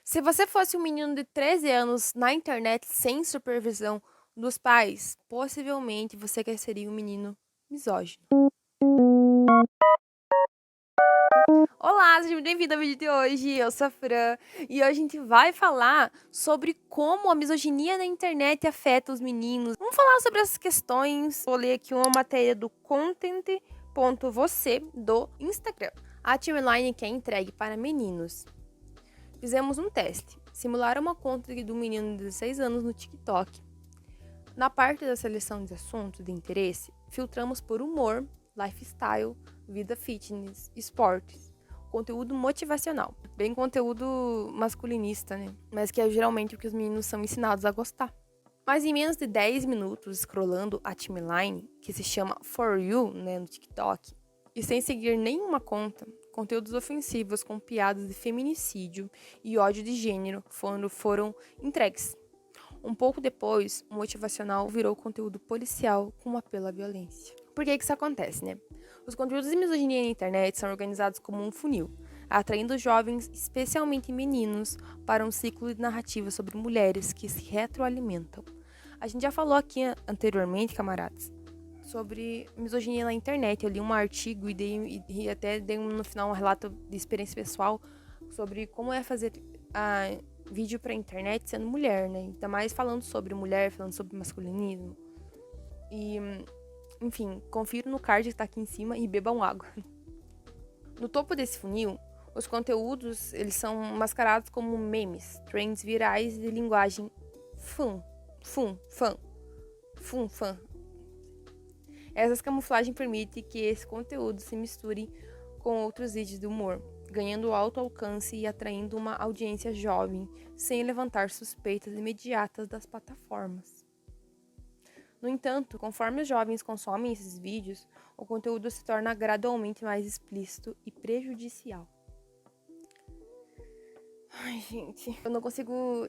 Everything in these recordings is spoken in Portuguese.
Se você fosse um menino de 13 anos na internet sem supervisão dos pais, possivelmente você seria um menino misógino. Olá, seja muito bem-vindo ao vídeo de hoje. Eu sou a Fran e hoje a gente vai falar sobre como a misoginia na internet afeta os meninos. Vamos falar sobre essas questões. Vou ler aqui uma matéria do content.você do Instagram. A timeline que é entregue para meninos. Fizemos um teste. Simular uma conta do menino de 16 anos no TikTok. Na parte da seleção de assuntos de interesse, filtramos por humor, lifestyle, vida fitness, esportes, conteúdo motivacional. Bem conteúdo masculinista, né? Mas que é geralmente o que os meninos são ensinados a gostar. Mas em menos de 10 minutos scrollando a timeline, que se chama For You, né, no TikTok, e sem seguir nenhuma conta, conteúdos ofensivos com piadas de feminicídio e ódio de gênero foram entregues. Um pouco depois, o motivacional virou conteúdo policial com apelo à violência. Por que isso acontece, né? Os conteúdos de misoginia na internet são organizados como um funil, atraindo jovens, especialmente meninos, para um ciclo de narrativas sobre mulheres que se retroalimentam. A gente já falou aqui anteriormente, camaradas, sobre misoginia na internet. Eu li um artigo e até dei no final um relato de experiência pessoal sobre como é fazer vídeo pra internet sendo mulher, né? Ainda mais falando sobre mulher, falando sobre masculinismo. E, enfim, confira no card que tá aqui em cima e bebam água. No topo desse funil, os conteúdos, eles são mascarados como memes, trends virais de linguagem fun, fan. Essas camuflagens permitem que esse conteúdo se misture com outros vídeos de humor, ganhando alto alcance e atraindo uma audiência jovem, sem levantar suspeitas imediatas das plataformas. No entanto, conforme os jovens consomem esses vídeos, o conteúdo se torna gradualmente mais explícito e prejudicial. Ai, gente, eu não consigo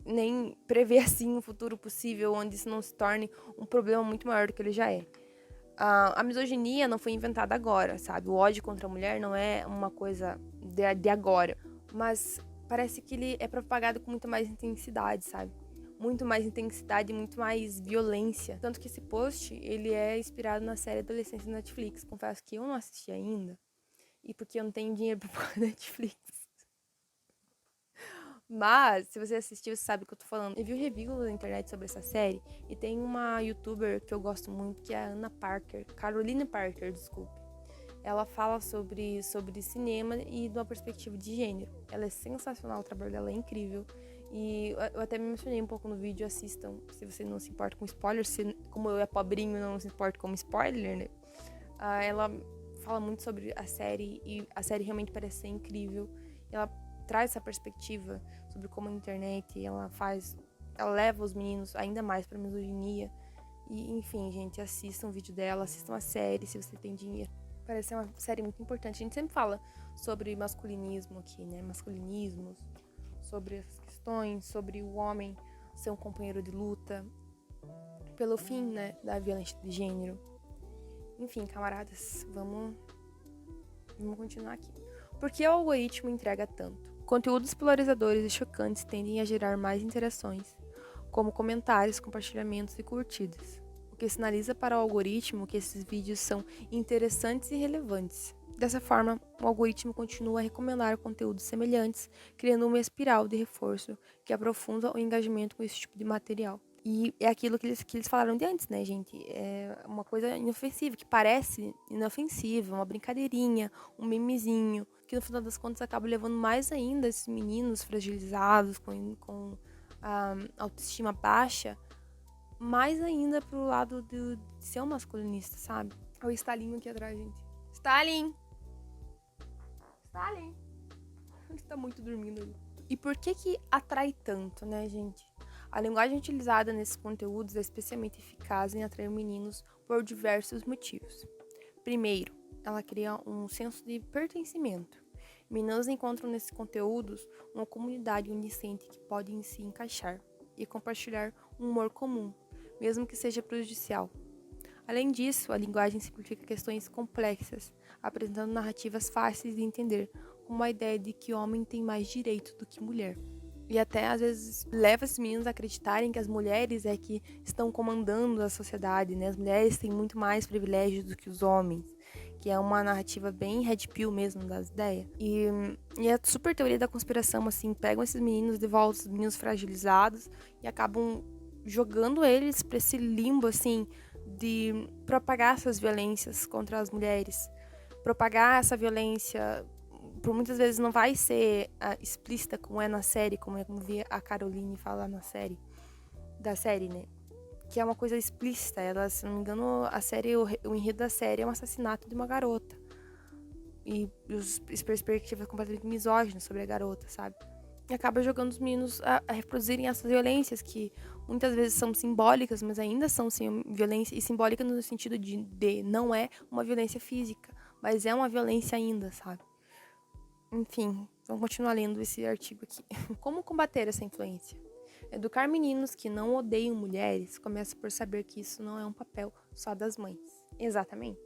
nem prever assim um futuro possível onde isso não se torne um problema muito maior do que ele já é. A misoginia não foi inventada agora, sabe? O ódio contra a mulher não é uma coisa de agora. Mas parece que ele é propagado com muito mais intensidade, sabe? Muito mais intensidade e muito mais violência. Tanto que esse post, ele é inspirado na série Adolescência da Netflix. Confesso que eu não assisti ainda. E porque eu não tenho dinheiro pra pagar Netflix. Mas, se você assistiu, você sabe o que eu tô falando. Eu vi um review na internet sobre essa série e tem uma youtuber que eu gosto muito, que é a Ana Parker, Caroline Parker, desculpe. Ela fala sobre cinema e de uma perspectiva de gênero. Ela é sensacional, o trabalho dela é incrível. E eu até me mencionei um pouco no vídeo, assistam, se você não se importa com spoilers, como eu é pobrinho, não se importa com spoiler, né? Ela fala muito sobre a série e a série realmente parece ser incrível. Ela traz essa perspectiva sobre como a internet ela leva os meninos ainda mais pra misoginia. E enfim, gente, assistam o vídeo dela, assistam a série se você tem dinheiro. Parece ser uma série muito importante. A gente sempre fala sobre masculinismo aqui, né? Masculinismos, sobre essas questões, sobre o homem ser um companheiro de luta pelo fim, né, da violência de gênero. Enfim, camaradas, vamos continuar aqui. Por que o algoritmo entrega tanto? Conteúdos polarizadores e chocantes tendem a gerar mais interações, como comentários, compartilhamentos e curtidas, o que sinaliza para o algoritmo que esses vídeos são interessantes e relevantes. Dessa forma, o algoritmo continua a recomendar conteúdos semelhantes, criando uma espiral de reforço que aprofunda o engajamento com esse tipo de material. E é aquilo que eles falaram de antes, né, gente? É uma coisa inofensiva, que parece inofensiva, uma brincadeirinha, um memezinho, que no final das contas acaba levando mais ainda esses meninos fragilizados, com autoestima baixa, mais ainda pro lado de ser um masculinista, sabe? Olha o Stalinho aqui atrás, gente. Stalin! Stalin! Ele tá muito dormindo ali. E por que atrai tanto, né, gente? A linguagem utilizada nesses conteúdos é especialmente eficaz em atrair meninos por diversos motivos. Primeiro, ela cria um senso de pertencimento. Meninos encontram nesses conteúdos uma comunidade onde sentem que podem se encaixar e compartilhar um humor comum, mesmo que seja prejudicial. Além disso, a linguagem simplifica questões complexas, apresentando narrativas fáceis de entender, como a ideia de que homem tem mais direito do que mulher. E até, às vezes, leva esses meninos a acreditarem que as mulheres é que estão comandando a sociedade, né? As mulheres têm muito mais privilégios do que os homens. Que é uma narrativa bem red pill mesmo das ideias. E é super teoria da conspiração, assim. Pegam esses meninos de volta, os meninos fragilizados, e acabam jogando eles pra esse limbo, assim, de propagar essas violências contra as mulheres. Propagar essa violência por muitas vezes não vai ser explícita como é na série, como vi a Caroline falar na série, da série, né? Que é uma coisa explícita. Ela, se não me engano, a série, o enredo da série é um assassinato de uma garota. E as perspectivas completamente misóginas sobre a garota, sabe? E acaba jogando os meninos a reproduzirem essas violências que muitas vezes são simbólicas, mas ainda são sim, violência, e simbólica no sentido de não é uma violência física, mas é uma violência ainda, sabe? Enfim, vamos continuar lendo esse artigo aqui. Como combater essa influência? Educar meninos que não odeiam mulheres começa por saber que isso não é um papel só das mães. Exatamente.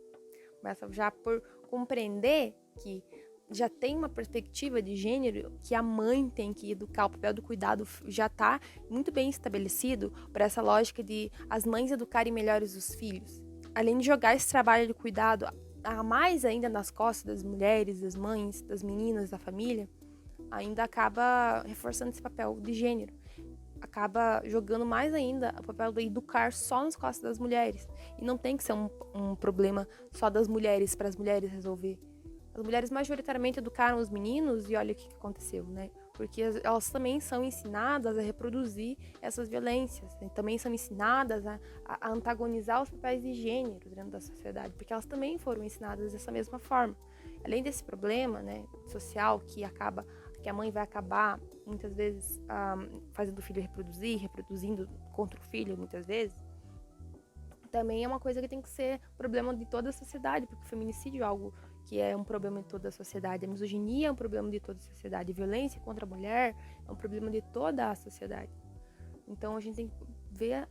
Começa já por compreender que já tem uma perspectiva de gênero que a mãe tem que educar, o papel do cuidado já está muito bem estabelecido para essa lógica de as mães educarem melhores os filhos. Além de jogar esse trabalho de cuidado a mais ainda nas costas das mulheres, das mães, das meninas, da família, ainda acaba reforçando esse papel de gênero. Acaba jogando mais ainda o papel de educar só nas costas das mulheres. E não tem que ser um problema só das mulheres para as mulheres resolver. As mulheres majoritariamente educaram os meninos e olha o que aconteceu, né? Porque elas também são ensinadas a reproduzir essas violências, né? Também são ensinadas a antagonizar os papéis de gênero dentro da sociedade, porque elas também foram ensinadas dessa mesma forma. Além desse problema, né, social que a mãe vai acabar muitas vezes fazendo o filho reproduzindo contra o filho muitas vezes, também é uma coisa que tem que ser problema de toda a sociedade, porque o feminicídio é algo que é um problema de toda a sociedade, a misoginia é um problema de toda a sociedade, a violência contra a mulher é um problema de toda a sociedade. Então a gente tem que ver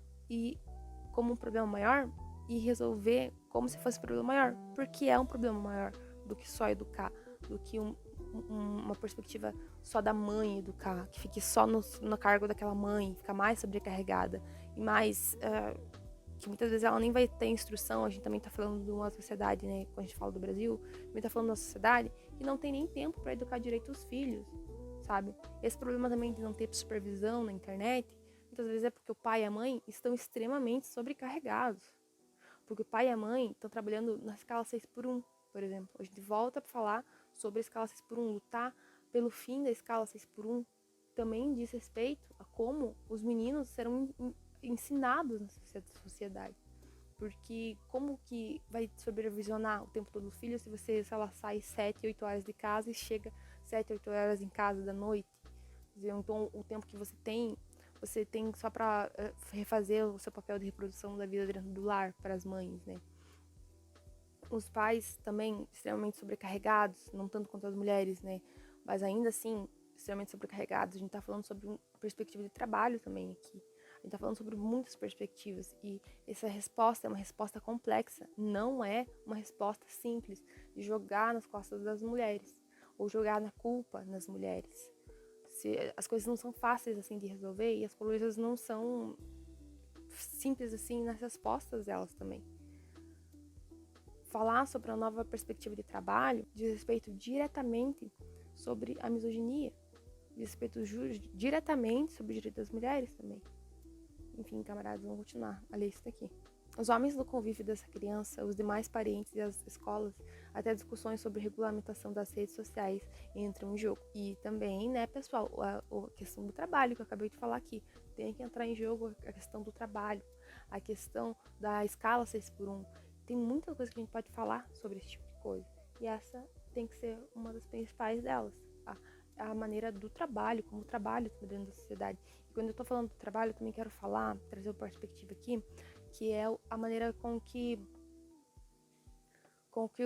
como um problema maior e resolver como se fosse um problema maior, porque é um problema maior do que só educar, do que uma perspectiva só da mãe educar, que fique só no cargo daquela mãe, fica mais sobrecarregada e mais que muitas vezes ela nem vai ter instrução. A gente também tá falando de uma sociedade, né, quando a gente fala do Brasil, também tá falando de uma sociedade que não tem nem tempo para educar direito os filhos, sabe? Esse problema também de não ter supervisão na internet, muitas vezes é porque o pai e a mãe estão extremamente sobrecarregados, porque o pai e a mãe estão trabalhando na escala 6x1, por exemplo. A gente volta para falar sobre a escala 6x1, lutar pelo fim da escala 6x1 também diz respeito a como os meninos serão ensinados na sociedade. Porque como que vai supervisionar o tempo todo do filho se você, sei lá, sai 7, 8 horas de casa e chega 7, 8 horas em casa da noite? Então o tempo que você tem só para refazer o seu papel de reprodução da vida dentro do lar para as mães, né? Os pais também extremamente sobrecarregados, não tanto quanto as mulheres, né? Mas ainda assim, extremamente sobrecarregados. A gente tá falando sobre uma perspectiva de trabalho também aqui. A gente tá falando sobre muitas perspectivas e essa resposta é uma resposta complexa, não é uma resposta simples de jogar nas costas das mulheres ou jogar na culpa nas mulheres. As coisas não são fáceis assim de resolver e as coisas não são simples assim nas respostas delas também. Falar sobre a nova perspectiva de trabalho diz respeito diretamente sobre a misoginia, diz respeito diretamente sobre o direito das mulheres também. Enfim, camaradas, vamos continuar a ler isso daqui. Os homens do convívio dessa criança, os demais parentes e as escolas, até discussões sobre regulamentação das redes sociais entram em jogo. E também, né, pessoal, a questão do trabalho que eu acabei de falar aqui. Tem que entrar em jogo a questão do trabalho, a questão da escala 6x1. Tem muita coisa que a gente pode falar sobre esse tipo de coisa. E essa tem que ser uma das principais delas. A maneira do trabalho, como o trabalho está dentro da sociedade. E quando eu estou falando do trabalho, eu também quero trazer uma perspectiva aqui, que é a maneira com que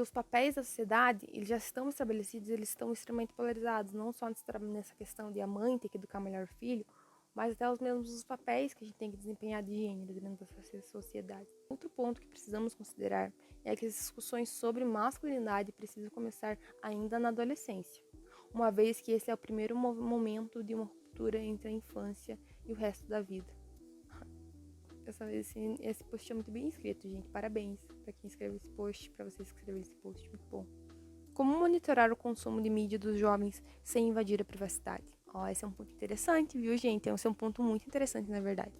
os papéis da sociedade, eles já estão estabelecidos, eles estão extremamente polarizados, não só nessa questão de a mãe ter que educar melhor o filho, mas até os mesmos papéis que a gente tem que desempenhar de gênero dentro da sociedade. Outro ponto que precisamos considerar é que as discussões sobre masculinidade precisam começar ainda na adolescência, uma vez que esse é o primeiro momento de uma ruptura entre a infância e o resto da vida. Esse post é muito bem escrito, gente. Parabéns para quem escreveu esse post, para vocês que escreveram esse post, muito bom. Como monitorar o consumo de mídia dos jovens sem invadir a privacidade? Esse é um ponto interessante, viu, gente? Esse é um ponto muito interessante, na verdade.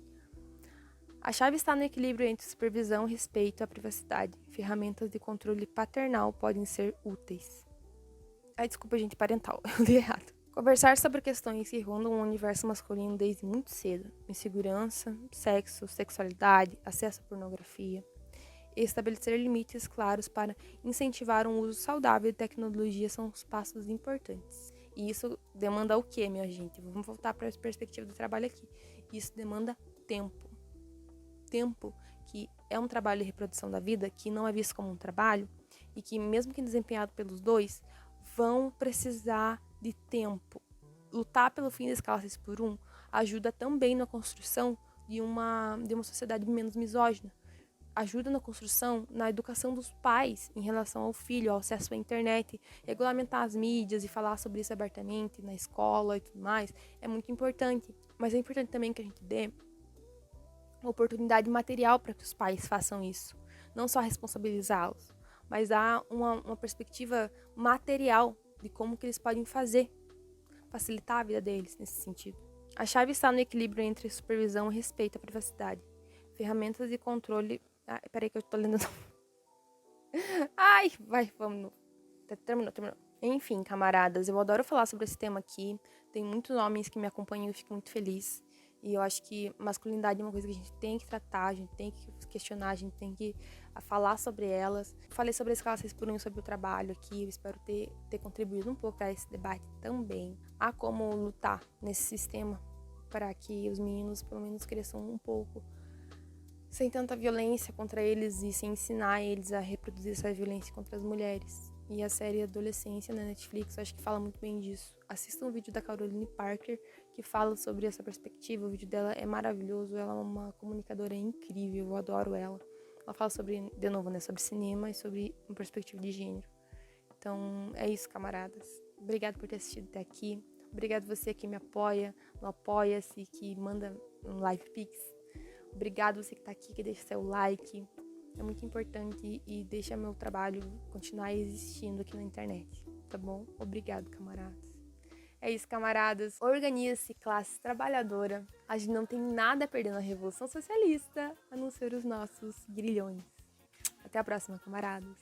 A chave está no equilíbrio entre supervisão e respeito à privacidade. Ferramentas de controle paternal podem ser úteis. Desculpa, gente, parental. Eu li errado. Conversar sobre questões que rondam o universo masculino desde muito cedo. Insegurança, sexo, sexualidade, acesso à pornografia. E estabelecer limites claros para incentivar um uso saudável de tecnologia são os passos importantes. E isso demanda o quê, minha gente? Vamos voltar para a perspectiva do trabalho aqui. Isso demanda tempo. Tempo que é um trabalho de reprodução da vida, que não é visto como um trabalho, e que mesmo que desempenhado pelos dois, vão precisar de tempo. Lutar pelo fim da escala 6x1 ajuda também na construção de uma sociedade menos misógina. Ajuda na construção, na educação dos pais em relação ao filho, ao acesso à internet, regulamentar as mídias e falar sobre isso abertamente na escola e tudo mais, é muito importante. Mas é importante também que a gente dê uma oportunidade material para que os pais façam isso. Não só responsabilizá-los, mas dar uma perspectiva material de como que eles podem fazer, facilitar a vida deles nesse sentido. A chave está no equilíbrio entre supervisão e respeito à privacidade. Ferramentas de controle... peraí que eu tô lendo... vamos... Terminou. Enfim, camaradas, eu adoro falar sobre esse tema aqui. Tem muitos homens que me acompanham e eu fico muito feliz. E eu acho que masculinidade é uma coisa que a gente tem que tratar, a gente tem que questionar, a gente tem que falar sobre elas. Falei sobre a escala 6x1, sobre o trabalho aqui, eu espero ter contribuído um pouco para esse debate também. Há como lutar nesse sistema para que os meninos, pelo menos, cresçam um pouco sem tanta violência contra eles e sem ensinar eles a reproduzir essa violência contra as mulheres. E a série Adolescência na Netflix, eu acho que fala muito bem disso. Assista um vídeo da Caroline Parker que fala sobre essa perspectiva. O vídeo dela é maravilhoso, ela é uma comunicadora incrível, eu adoro ela. Ela fala sobre, de novo, né, sobre cinema e sobre uma perspectiva de gênero. Então, é isso, camaradas. Obrigado por ter assistido até aqui. Obrigado você que me apoia, no Apoia-se, que manda um Live Pix. Obrigado você que tá aqui, que deixa seu like. É muito importante e deixa meu trabalho continuar existindo aqui na internet, tá bom? Obrigado, camaradas. É isso, camaradas. Organize-se, classe trabalhadora. A gente não tem nada a perder na Revolução Socialista, a não ser os nossos grilhões. Até a próxima, camaradas.